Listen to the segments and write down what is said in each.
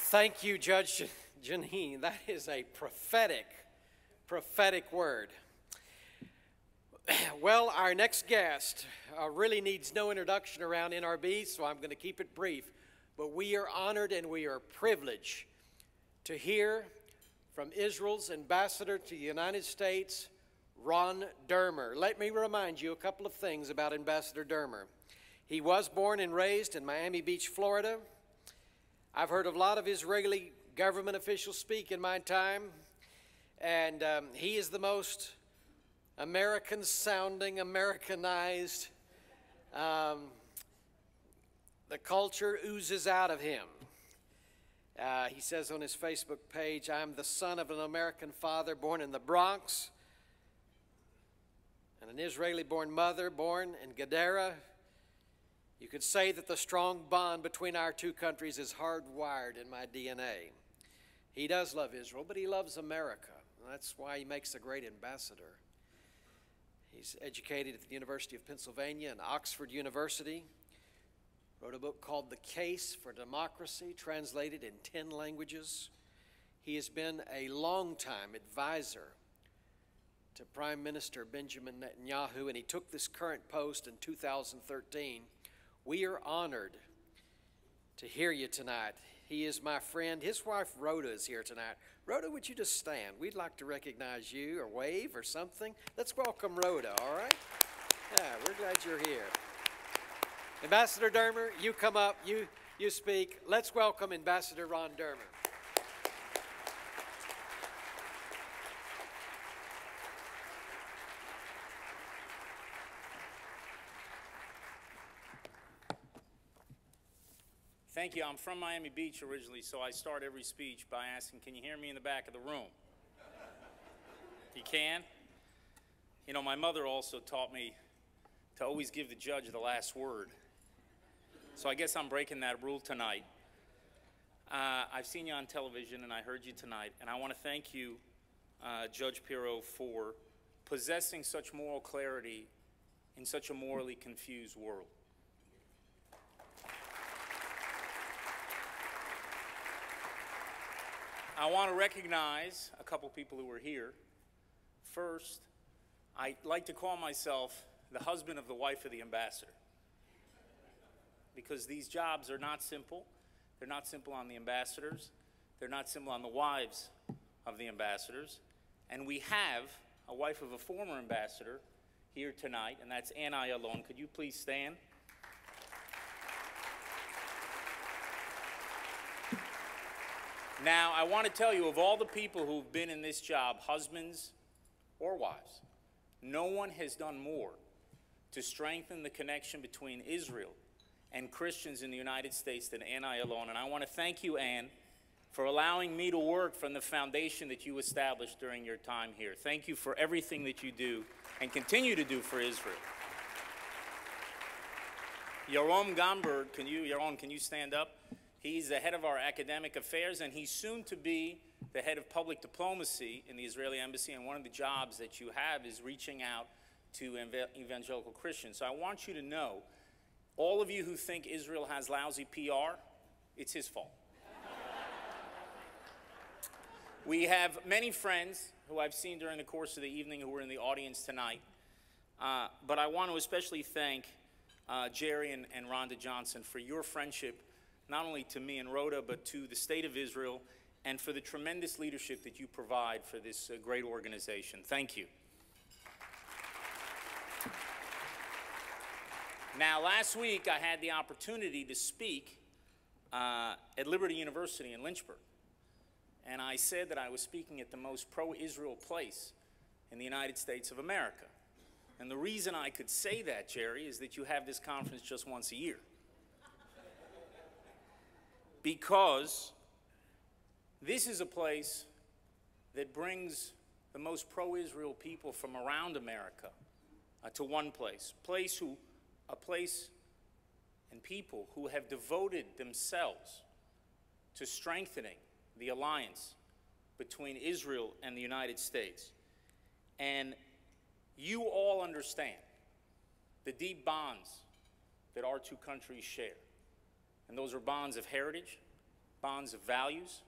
Thank you, Judge Janine. That is a prophetic word. Well, our next guest really needs no introduction around NRB, so I'm going to keep it brief. But we are honored and we are privileged to hear from Israel's ambassador to the United States, Ron Dermer. Let me remind you a couple of things about Ambassador Dermer. He was born and raised in Miami Beach, Florida. I've heard a lot of Israeli government officials speak in my time, and he is the most American-sounding, Americanized. The culture oozes out of him. He says on his Facebook page, "I'm the son of an American father born in the Bronx, and an Israeli-born mother born in Gadara. You could say that the strong bond between our two countries is hardwired in my DNA." He does love Israel, but he loves America. That's why he makes a great ambassador. He's educated at the University of Pennsylvania and Oxford University. Wrote a book called The Case for Democracy, translated in 10 languages. He has been a longtime advisor to Prime Minister Benjamin Netanyahu, and he took this current post in 2013. We are honored to hear you tonight. He is my friend. His wife, Rhoda, is here tonight. Rhoda, would you just stand? We'd like to recognize you or wave or something. Let's welcome Rhoda, all right? Yeah, we're glad you're here. Ambassador Dermer, you come up, you speak. Let's welcome Ambassador Ron Dermer. Thank you. I'm from Miami Beach originally, so I start every speech by asking, can you hear me in the back of the room? You can? You know, my mother also taught me to always give the judge the last word. So I guess I'm breaking that rule tonight. I've seen you on television and I heard you tonight, and I want to thank you, Judge Pirro, for possessing such moral clarity in such a morally confused world. I want to recognize a couple people who are here. First, I like to call myself the husband of the wife of the ambassador, because these jobs are not simple. They're not simple on the ambassadors. They're not simple on the wives of the ambassadors. And we have a wife of a former ambassador here tonight, and that's Anna Ayalon. Could you please stand? Now, I want to tell you, of all the people who've been in this job, husbands or wives, no one has done more to strengthen the connection between Israel and Christians in the United States than Anna Ayalon. And I want to thank you, Anne, for allowing me to work from the foundation that you established during your time here. Thank you for everything that you do and continue to do for Israel. Yaron Gomberg, Yaron, can you stand up? He's the head of our academic affairs, and he's soon to be the head of public diplomacy in the Israeli embassy. And one of the jobs that you have is reaching out to evangelical Christians. So I want you to know, all of you who think Israel has lousy PR, it's his fault. We have many friends who I've seen during the course of the evening who were in the audience tonight. But I want to especially thank Jerry and Rhonda Johnson for your friendship, not only to me and Rhoda, but to the state of Israel, and for the tremendous leadership that you provide for this great organization. Thank you. Now, last week I had the opportunity to speak at Liberty University in Lynchburg, and I said that I was speaking at the most pro-Israel place in the United States of America. And the reason I could say that, Jerry, is that you have this conference just once a year. Because this is a place that brings the most pro-Israel people from around America to one place. A place and people who have devoted themselves to strengthening the alliance between Israel and the United States. And you all understand the deep bonds that our two countries share. And those are bonds of heritage, bonds of values,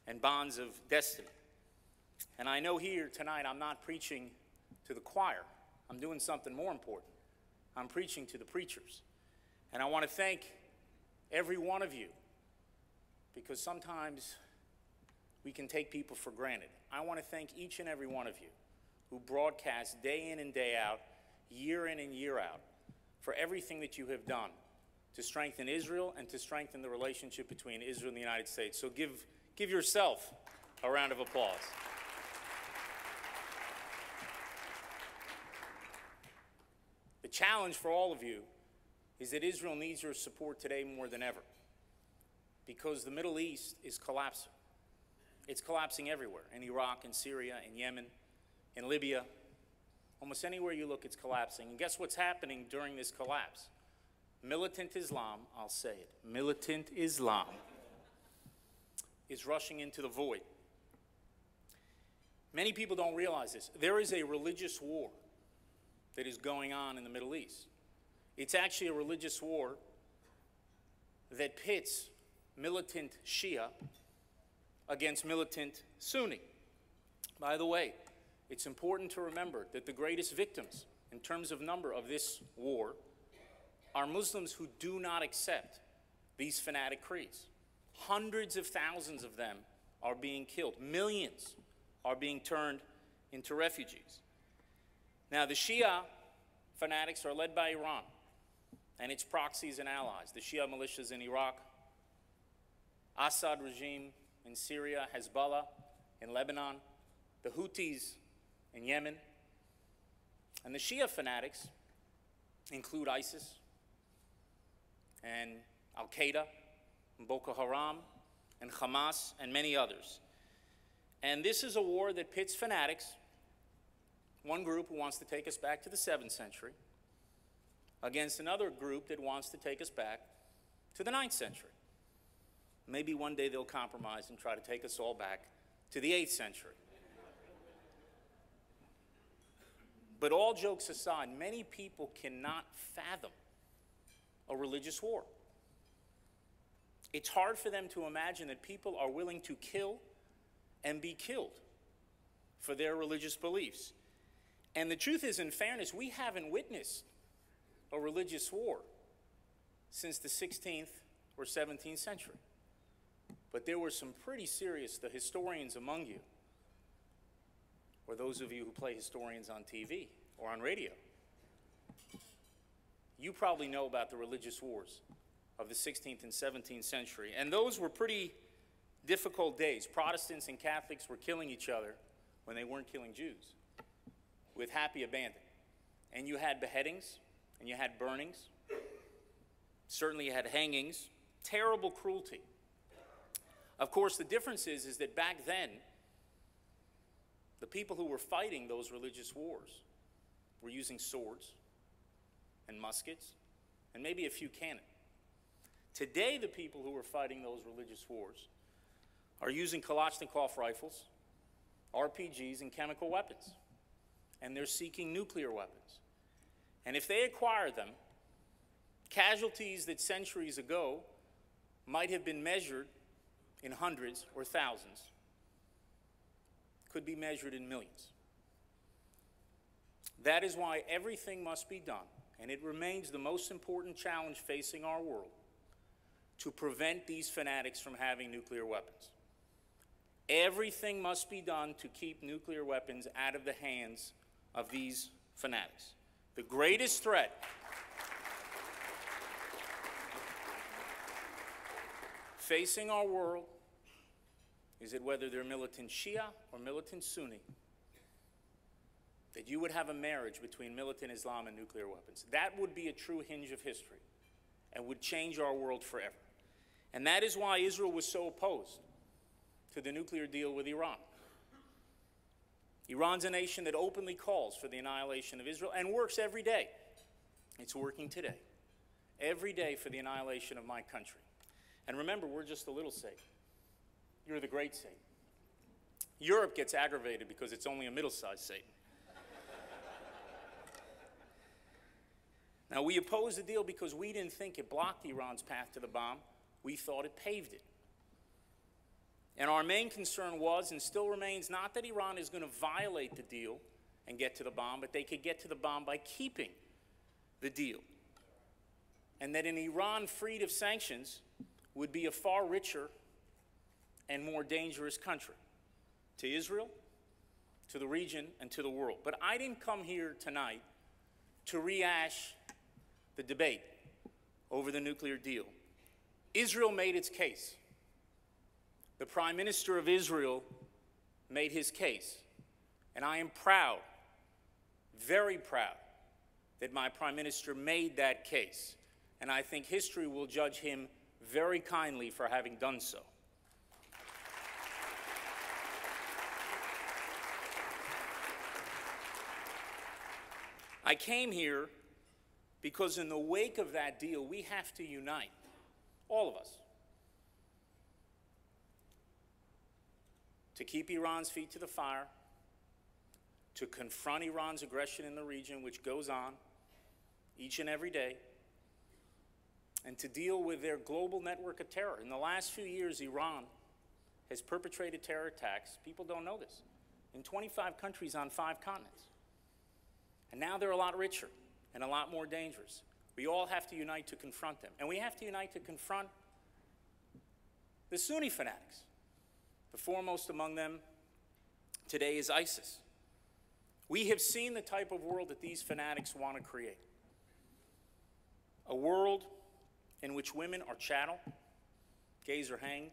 and bonds of destiny. And I know here tonight I'm not preaching to the choir. I'm doing something more important. I'm preaching to the preachers. And I want to thank every one of you, because sometimes we can take people for granted. I want to thank each and every one of you who broadcast day in and day out, year in and year out, for everything that you have done to strengthen Israel and to strengthen the relationship between Israel and the United States. So give yourself a round of applause. The challenge for all of you is that Israel needs your support today more than ever, because the Middle East is collapsing. It's collapsing everywhere, in Iraq, in Syria, in Yemen, in Libya. Almost anywhere you look, it's collapsing. And guess what's happening during this collapse? Militant Islam, I'll say it, militant Islam is rushing into the void. Many people don't realize this. There is a religious war that is going on in the Middle East. It's actually a religious war that pits militant Shia against militant Sunni. By the way, it's important to remember that the greatest victims in terms of number of this war are Muslims who do not accept these fanatic creeds. Hundreds of thousands of them are being killed. Millions are being turned into refugees. Now, the Shia fanatics are led by Iran and its proxies and allies, the Shia militias in Iraq, Assad regime in Syria, Hezbollah in Lebanon, the Houthis in Yemen. And the Shia fanatics include ISIS and Al-Qaeda, and Boko Haram, and Hamas, and many others. And this is a war that pits fanatics, one group who wants to take us back to the 7th century, against another group that wants to take us back to the 9th century. Maybe one day they'll compromise and try to take us all back to the 8th century. But all jokes aside, many people cannot fathom a religious war. It's hard for them to imagine that people are willing to kill and be killed for their religious beliefs. And the truth is, in fairness, we haven't witnessed a religious war since the 16th or 17th century. But there were some pretty serious, the historians among you, or those of you who play historians on TV or on radio, you probably know about the religious wars of the 16th and 17th century. And those were pretty difficult days. Protestants and Catholics were killing each other when they weren't killing Jews, with happy abandon. And you had beheadings, and you had burnings. Certainly you had hangings. Terrible cruelty. Of course, the difference is that back then, the people who were fighting those religious wars were using swords and muskets and maybe a few cannon. Today, the people who are fighting those religious wars are using Kalashnikov rifles, RPGs, and chemical weapons. And they're seeking nuclear weapons. And if they acquire them, casualties that centuries ago might have been measured in hundreds or thousands could be measured in millions. That is why everything must be done, and it remains the most important challenge facing our world, to prevent these fanatics from having nuclear weapons. Everything must be done to keep nuclear weapons out of the hands of these fanatics. The greatest threat facing our world is that whether they're militant Shia or militant Sunni, that you would have a marriage between militant Islam and nuclear weapons. That would be a true hinge of history and would change our world forever. And that is why Israel was so opposed to the nuclear deal with Iran. Iran's a nation that openly calls for the annihilation of Israel and works every day. It's working today. Every day for the annihilation of my country. And remember, we're just a little Satan. You're the great Satan. Europe gets aggravated because it's only a middle-sized Satan. Now, we opposed the deal because we didn't think it blocked Iran's path to the bomb. We thought it paved it. And our main concern was and still remains not that Iran is going to violate the deal and get to the bomb, but they could get to the bomb by keeping the deal. And that an Iran freed of sanctions would be a far richer and more dangerous country to Israel, to the region, and to the world. But I didn't come here tonight to rehash the debate over the nuclear deal. Israel made its case. The Prime Minister of Israel made his case. And I am proud, very proud, that my Prime Minister made that case. And I think history will judge him very kindly for having done so. I came here because in the wake of that deal, we have to unite, all of us, to keep Iran's feet to the fire, to confront Iran's aggression in the region, which goes on each and every day, and to deal with their global network of terror. In the last few years, Iran has perpetrated terror attacks, people don't know this, in 25 countries on 5 continents. And now they're a lot richer and a lot more dangerous. We all have to unite to confront them. And we have to unite to confront the Sunni fanatics. The foremost among them today is ISIS. We have seen the type of world that these fanatics want to create. A world in which women are chattel, gays are hanged,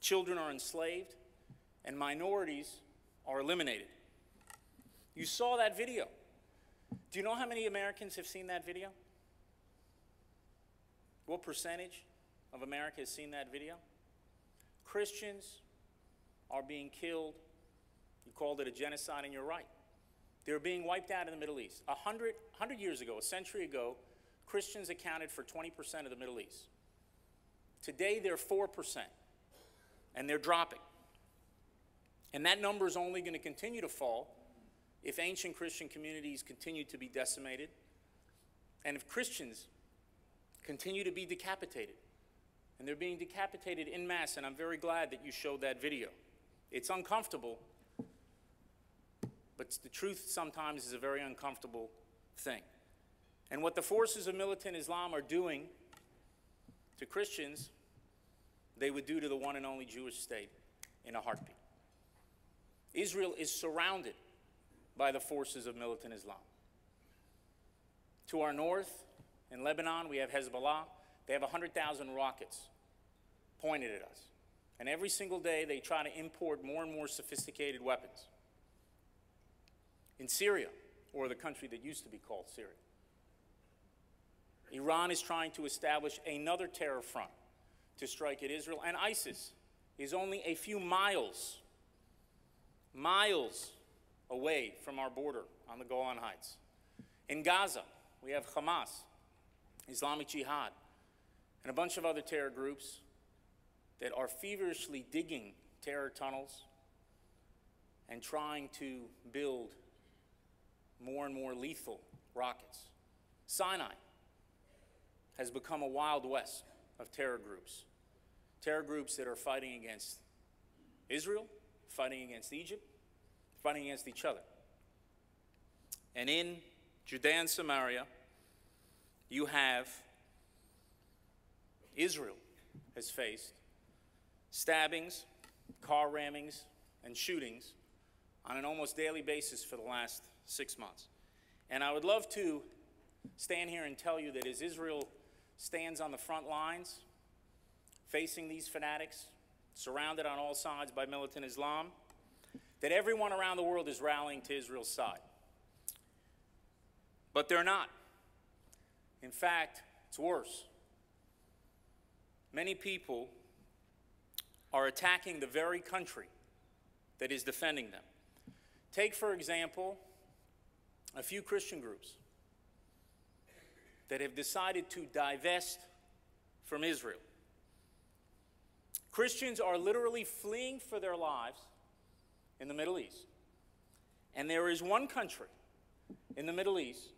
children are enslaved, and minorities are eliminated. You saw that video. Do you know how many Americans have seen that video? What percentage of America has seen that video? Christians are being killed. You called it a genocide, and you're right. They're being wiped out in the Middle East. 100 years ago, a century ago, Christians accounted for 20% of the Middle East. Today, they're 4%, and they're dropping. And that number is only going to continue to fall if ancient Christian communities continue to be decimated, and if Christians continue to be decapitated. And they're being decapitated en masse, and I'm very glad that you showed that video. It's uncomfortable, but the truth sometimes is a very uncomfortable thing. And what the forces of militant Islam are doing to Christians, they would do to the one and only Jewish state in a heartbeat. Israel is surrounded by the forces of militant Islam. To our north, in Lebanon, we have Hezbollah. They have 100,000 rockets pointed at us. And every single day, they try to import more and more sophisticated weapons. In Syria, or the country that used to be called Syria, Iran is trying to establish another terror front to strike at Israel. And ISIS is only a few miles away from our border on the Golan Heights. In Gaza, we have Hamas, Islamic Jihad, and a bunch of other terror groups that are feverishly digging terror tunnels and trying to build more and more lethal rockets. Sinai has become a wild west of terror groups that are fighting against Israel, fighting against Egypt, fighting against each other. And in Judea and Samaria, you have Israel has faced stabbings, car rammings, and shootings on an almost daily basis for the last 6 months. And I would love to stand here and tell you that as Israel stands on the front lines, facing these fanatics, surrounded on all sides by militant Islam, that everyone around the world is rallying to Israel's side. But they're not. In fact, it's worse. Many people are attacking the very country that is defending them. Take, for example, a few Christian groups that have decided to divest from Israel. Christians are literally fleeing for their lives in the Middle East. And there is one country in the Middle East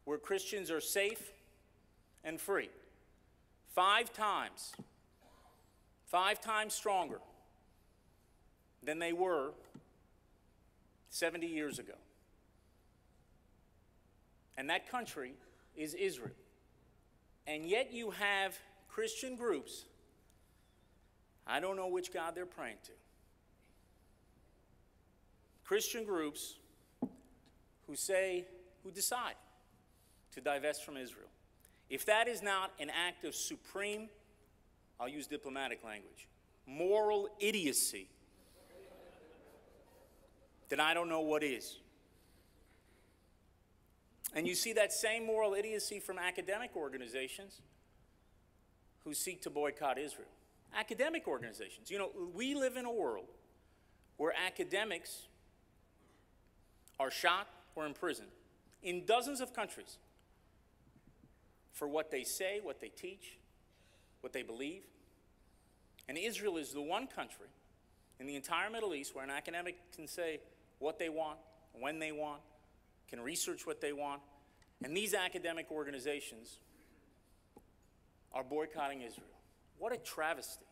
where Christians are safe and free. 5 times 5 times stronger than they were 70 years ago. And that country is Israel. And yet you have Christian groups, I don't know which God they're praying to, Christian groups who decide to divest from Israel. If that is not an act of supreme, I'll use diplomatic language, moral idiocy, then I don't know what is. And you see that same moral idiocy from academic organizations who seek to boycott Israel. Academic organizations. You know, we live in a world where academics are shot or imprisoned in dozens of countries for what they say, what they teach, what they believe. And Israel is the one country in the entire Middle East where an academic can say what they want, when they want, can research what they want. And these academic organizations are boycotting Israel. What a travesty.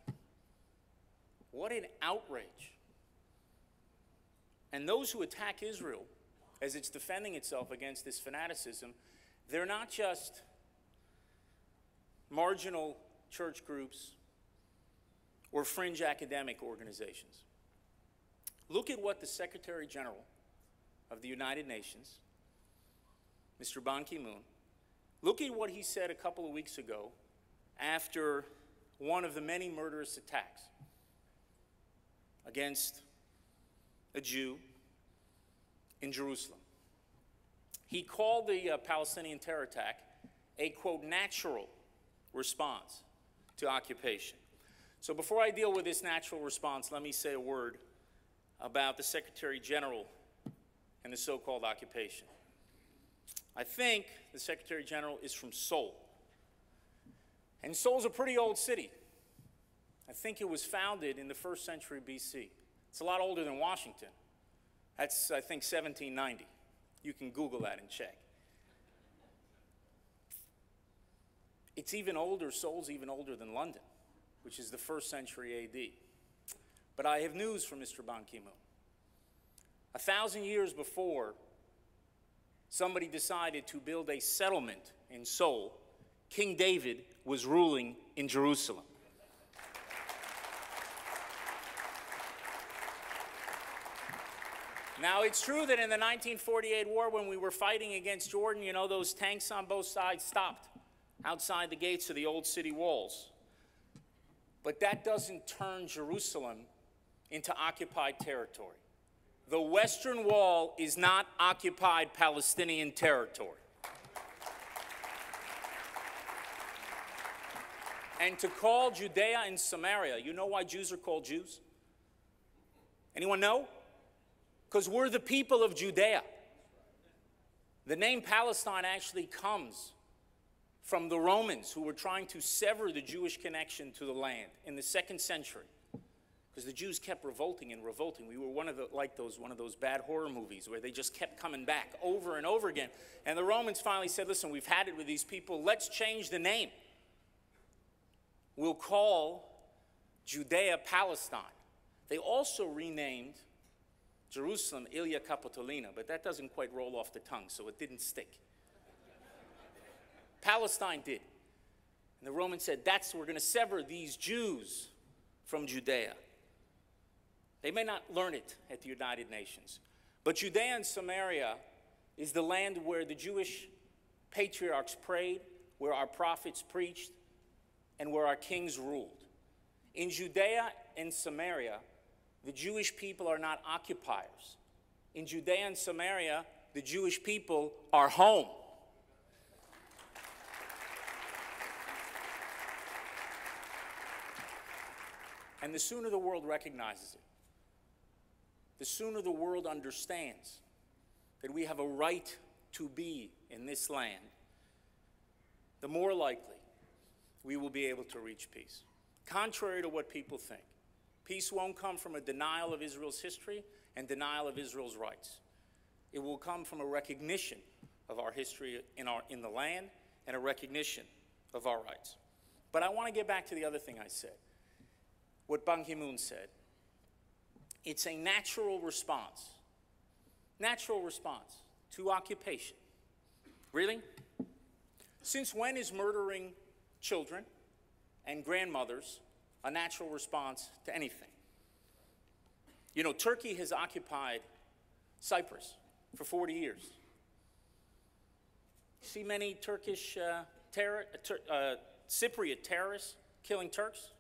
What an outrage. And those who attack Israel as it's defending itself against this fanaticism, they're not just marginal church groups or fringe academic organizations. Look at what the Secretary General of the United Nations, Mr. Ban Ki-moon, look at what he said a couple of weeks ago after one of the many murderous attacks against a Jew in Jerusalem. He called the Palestinian terror attack a, quote, natural response to occupation. So before I deal with this natural response, let me say a word about the Secretary General and the so-called occupation. I think the Secretary General is from Seoul. And Seoul's a pretty old city. I think it was founded in the 1st century BC. It's a lot older than Washington. That's, I think, 1790. You can Google that and check. It's even older, Seoul's even older than London, which is the 1st century AD. But I have news from Mr. Ban Ki-moon. 1,000 years before somebody decided to build a settlement in Seoul, King David was ruling in Jerusalem. Now, it's true that in the 1948 war, when we were fighting against Jordan, you know, those tanks on both sides stopped outside the gates of the old city walls. But that doesn't turn Jerusalem into occupied territory. The Western Wall is not occupied Palestinian territory. And to call Judea and Samaria, you know why Jews are called Jews? Anyone know? Because we're the people of Judea. The name Palestine actually comes from the Romans who were trying to sever the Jewish connection to the land in the 2nd century. Because the Jews kept revolting and revolting. We were one of those bad horror movies where they just kept coming back over and over again. And the Romans finally said, listen, we've had it with these people. Let's change the name. We'll call Judea Palestine. They also renamed Jerusalem Ilia Capitolina, but that doesn't quite roll off the tongue, so it didn't stick. Palestine did. And the Romans said, we're going to sever these Jews from Judea. They may not learn it at the United Nations, but Judea and Samaria is the land where the Jewish patriarchs prayed, where our prophets preached, and where our kings ruled. In Judea and Samaria, the Jewish people are not occupiers. In Judea and Samaria, the Jewish people are home. And the sooner the world recognizes it, the sooner the world understands that we have a right to be in this land, the more likely we will be able to reach peace. Contrary to what people think, peace won't come from a denial of Israel's history and denial of Israel's rights. It will come from a recognition of our history in the land and a recognition of our rights. But I want to get back to the other thing I said. what Ban Ki-moon said. It's a natural response to occupation. Really? Since when is murdering children and grandmothers a natural response to anything? You know, Turkey has occupied Cyprus for 40 years. See many Turkish Cypriot terrorists killing Turks?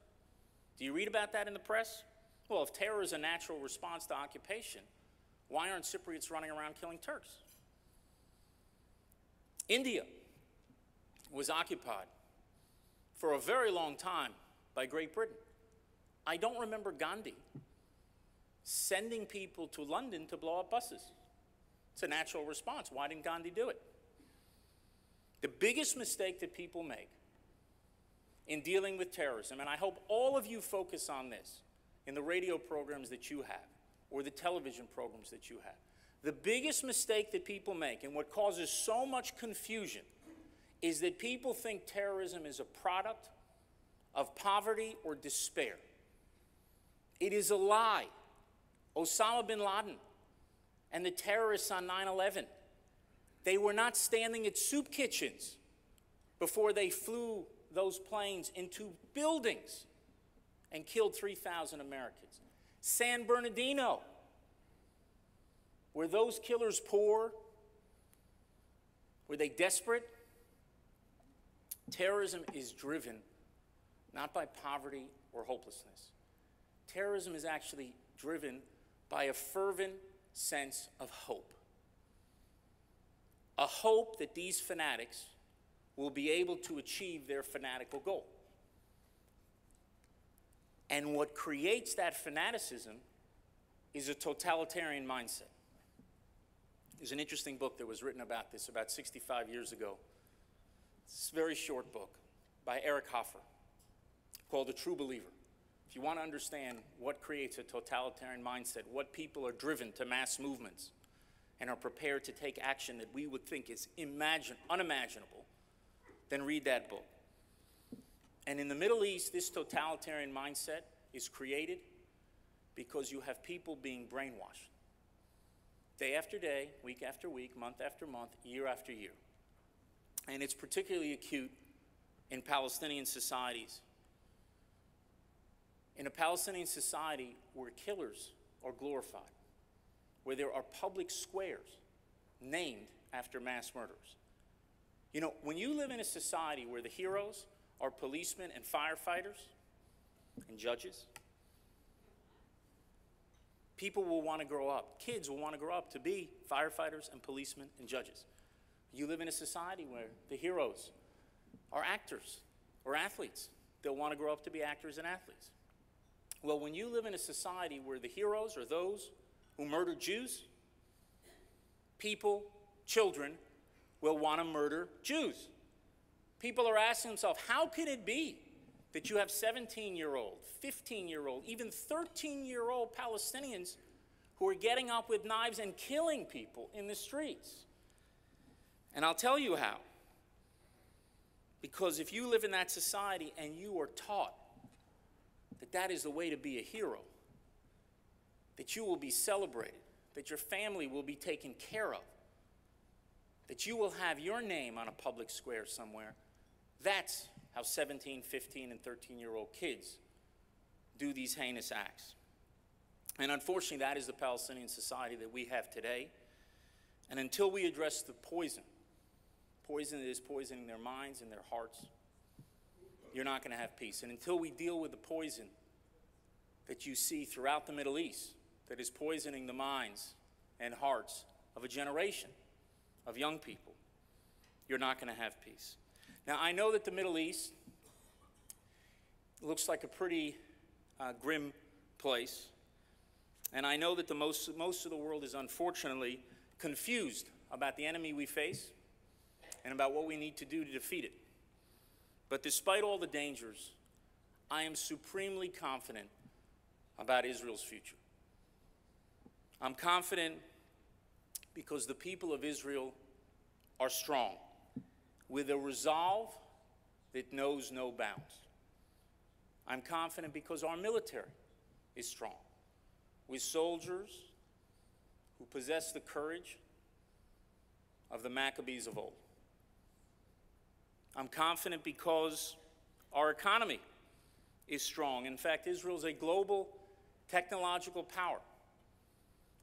Do you read about that in the press? Well, if terror is a natural response to occupation, why aren't Cypriots running around killing Turks? India was occupied for a very long time by Great Britain. I don't remember Gandhi sending people to London to blow up buses. It's a natural response. Why didn't Gandhi do it? The biggest mistake that people make in dealing with terrorism, and I hope all of you focus on this in the radio programs that you have or the television programs that you have. The biggest mistake that people make and what causes so much confusion is that people think terrorism is a product of poverty or despair. It is a lie. Osama bin Laden and the terrorists on 9/11, they were not standing at soup kitchens before they flew those planes into buildings and killed 3,000 Americans. San Bernardino, were those killers poor? Were they desperate? Terrorism is driven not by poverty or hopelessness. Terrorism is actually driven by a fervent sense of hope. A hope that these fanatics will be able to achieve their fanatical goal. And what creates that fanaticism is a totalitarian mindset. There's an interesting book that was written about this about 65 years ago. It's a very short book by Eric Hoffer called The True Believer. If you want to understand what creates a totalitarian mindset, what people are driven to mass movements and are prepared to take action that we would think is unimaginable, then read that book. And in the Middle East, this totalitarian mindset is created because you have people being brainwashed. Day after day, week after week, month after month, year after year. And it's particularly acute in Palestinian societies. In a Palestinian society where killers are glorified, where there are public squares named after mass murderers. You know, when you live in a society where the heroes are policemen and firefighters and judges, people will want to grow up. Kids will want to grow up to be firefighters and policemen and judges. You live in a society where the heroes are actors or athletes. They'll want to grow up to be actors and athletes. Well, when you live in a society where the heroes are those who murdered Jews, people, children, will want to murder Jews. People are asking themselves, how can it be that you have 17-year-old, 15-year-old, even 13-year-old Palestinians who are getting up with knives and killing people in the streets? And I'll tell you how. Because if you live in that society and you are taught that that is the way to be a hero, that you will be celebrated, that your family will be taken care of, that you will have your name on a public square somewhere, that's how 17, 15, and 13-year-old kids do these heinous acts. And unfortunately, that is the Palestinian society that we have today. And until we address the poison that is poisoning their minds and their hearts, you're not going to have peace. And until we deal with the poison that you see throughout the Middle East that is poisoning the minds and hearts of a generation of young people, you're not going to have peace. Now, I know that the Middle East looks like a pretty grim place, and I know that most of the world is unfortunately confused about the enemy we face and about what we need to do to defeat it. But despite all the dangers, I am supremely confident about Israel's future. I'm confident because the people of Israel are strong, with a resolve that knows no bounds. I'm confident because our military is strong, with soldiers who possess the courage of the Maccabees of old. I'm confident because our economy is strong. In fact, Israel is a global technological power.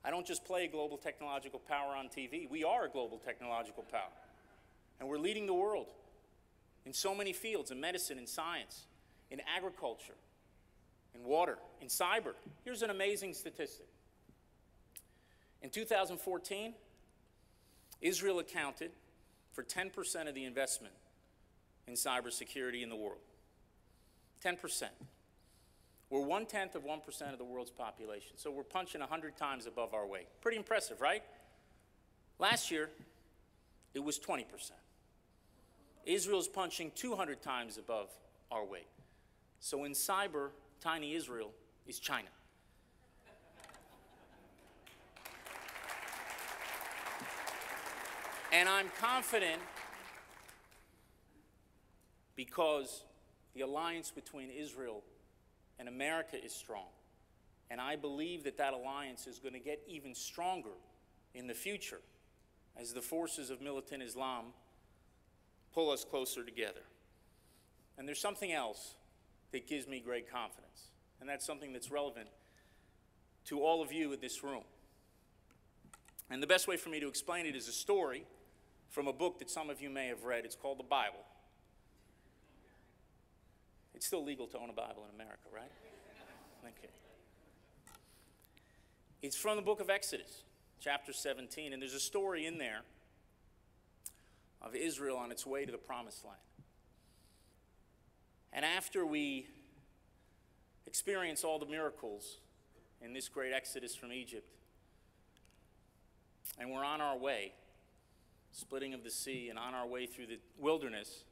I don't just play global technological power on TV. We are a global technological power. And we're leading the world in so many fields, in medicine, in science, in agriculture, in water, in cyber. Here's an amazing statistic. In 2014, Israel accounted for 10% of the investment in cybersecurity in the world. 10%. We're 1/10 of 1% of the world's population, so we're punching 100 times above our weight. Pretty impressive, right? Last year, it was 20%. Israel's punching 200 times above our weight. So in cyber, tiny Israel is China. And I'm confident because the alliance between Israel and America is strong. And I believe that that alliance is going to get even stronger in the future as the forces of militant Islam pull us closer together. And there's something else that gives me great confidence, and that's something that's relevant to all of you in this room. And the best way for me to explain it is a story from a book that some of you may have read. It's called the Bible. It's still legal to own a Bible in America, right? Okay. It's from the book of Exodus, chapter 17, and there's a story in there of Israel on its way to the Promised Land. And after we experience all the miracles in this great exodus from Egypt, and we're on our way, splitting of the sea, and on our way through the wilderness,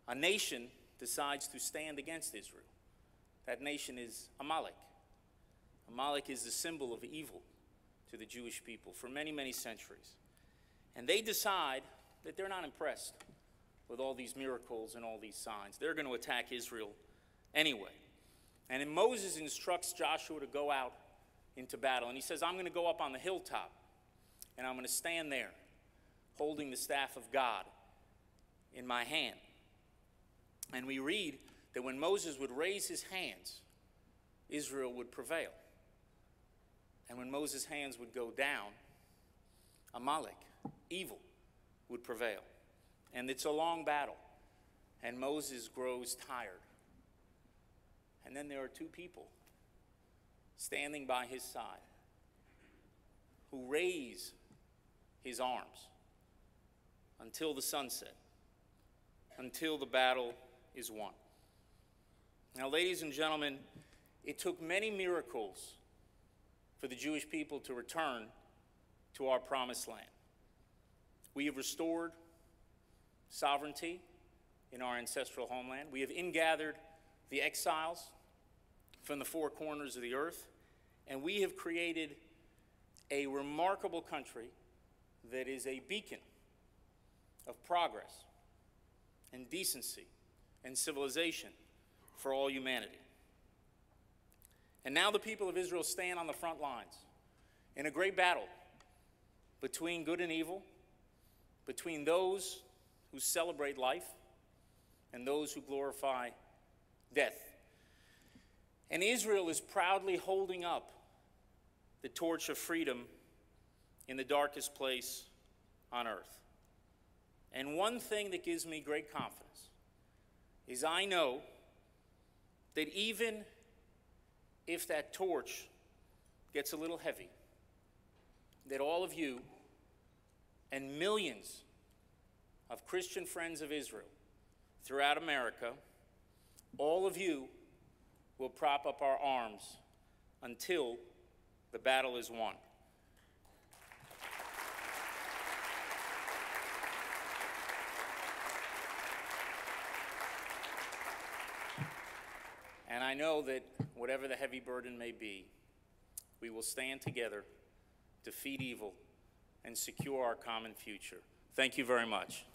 a nation decides to stand against Israel. That nation is Amalek. Amalek is the symbol of evil to the Jewish people for many, many centuries. And they decide that they're not impressed with all these miracles and all these signs. They're going to attack Israel anyway. And then Moses instructs Joshua to go out into battle. And he says, I'm going to go up on the hilltop, and I'm going to stand there holding the staff of God in my hand. And we read that when Moses would raise his hands, Israel would prevail. And when Moses' hands would go down, Amalek, evil, would prevail. And it's a long battle, and Moses grows tired. And then there are two people standing by his side who raise his arms until the sunset, until the battle is won. Now, ladies and gentlemen, it took many miracles for the Jewish people to return to our promised land. We have restored sovereignty in our ancestral homeland. We have ingathered the exiles from the four corners of the earth, and we have created a remarkable country that is a beacon of progress and decency and civilization for all humanity. And now the people of Israel stand on the front lines in a great battle between good and evil, between those who celebrate life and those who glorify death. And Israel is proudly holding up the torch of freedom in the darkest place on earth. And one thing that gives me great confidence is I know that even if that torch gets a little heavy, that all of you and millions of Christian friends of Israel throughout America, all of you will prop up our arms until the battle is won. And I know that whatever the heavy burden may be, we will stand together, defeat evil, and secure our common future. Thank you very much.